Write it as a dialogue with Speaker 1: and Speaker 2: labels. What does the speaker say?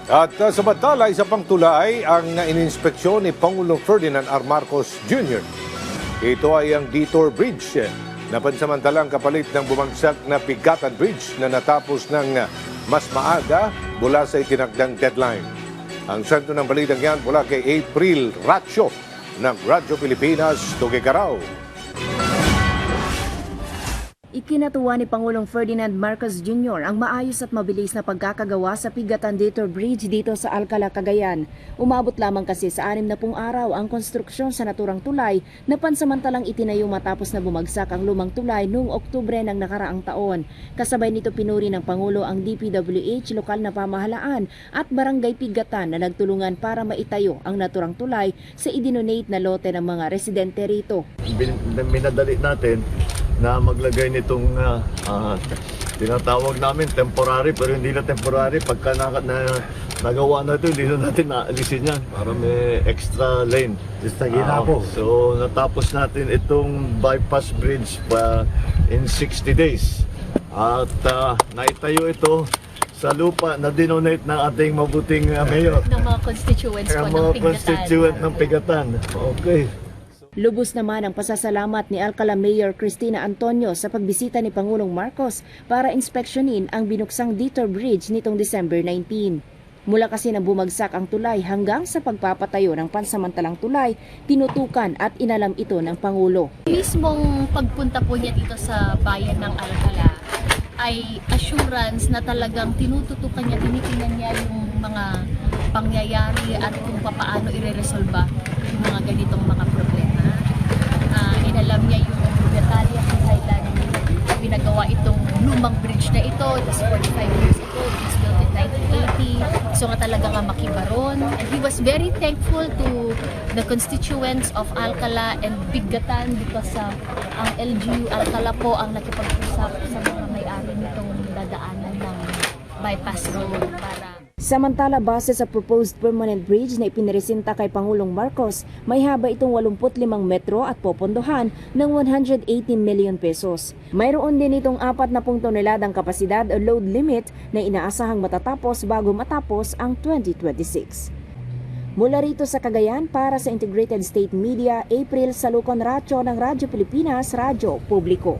Speaker 1: At samantala, isa pang tulay ang ininspeksyon ni Pangulong Ferdinand R. Marcos Jr. Ito ay ang Detour Bridge na pansamantalang kapalit ng bumagsak na Pigatan Bridge na natapos ng mas maaga mula sa itinakdang deadline. Ang sentro ng balitang yan mula kay April Ratio ng Radyo Pilipinas, Tuguegarao.
Speaker 2: Ikinatuwa ni Pangulong Ferdinand Marcos Jr. ang maayos at mabilis na pagkakagawa sa Pigatan Detour Bridge dito sa Alcala, Cagayan. Umabot lamang kasi sa 60 araw ang konstruksyon sa naturang tulay na pansamantalang itinayo matapos na bumagsak ang lumang tulay noong Oktubre ng nakaraang taon. Kasabay nito pinuri ng Pangulo ang DPWH, lokal na pamahalaan at Barangay Pigatan na nagtulungan para maitayo ang naturang tulay sa idinonate na lote ng mga residente rito.
Speaker 3: Minadali natin na maglagay nitong tinatawag namin temporary, pero hindi na temporary. Pagka nagawa na ito, hindi na natin naalisin yan para may extra lane. So natapos natin itong bypass bridge in 60 days at naitayo ito sa lupa na dinonate ng ating mabuting mayor
Speaker 4: ng mga constituents po ng Pigatan.
Speaker 3: Constituent ng Pigatan. Okay.
Speaker 2: Lubos naman ang pasasalamat ni Alcala Mayor Cristina Antonio sa pagbisita ni Pangulong Marcos para inspeksyonin ang binuksang Detour Bridge nitong December 19. Mula kasi nang bumagsak ang tulay hanggang sa pagpapatayo ng pansamantalang tulay, tinutukan at inalam ito ng Pangulo.
Speaker 4: Mismong pagpunta po niya dito sa bayan ng Alcala ay assurance na talagang tinututukan niya, tinitingnan niya yung mga pangyayari at kung paano i-resolba yung mga ganitong mga problema. Inalam niya yung detalye kung kailan pinagawa itong lumang bridge na ito. It was 45 years ago. It was built in 1980. So nga talaga nga makibaron. And he was very thankful to the constituents of Alcala and Pigatan because ang LGU Alcala po ang nakipag-usap sa mga may-ari nitong dadaanan ng bypass road para
Speaker 2: Samantala, base sa proposed permanent bridge na ipiniresenta kay Pangulong Marcos, may haba itong 85 metro at popondohan ng 180 million pesos. Mayroon din itong 40 toneladang kapasidad o load limit na inaasahang matatapos bago matapos ang 2026. Mula rito sa Cagayan, para sa Integrated State Media, April Salucon Racho ng Radyo Pilipinas, Radyo Publiko.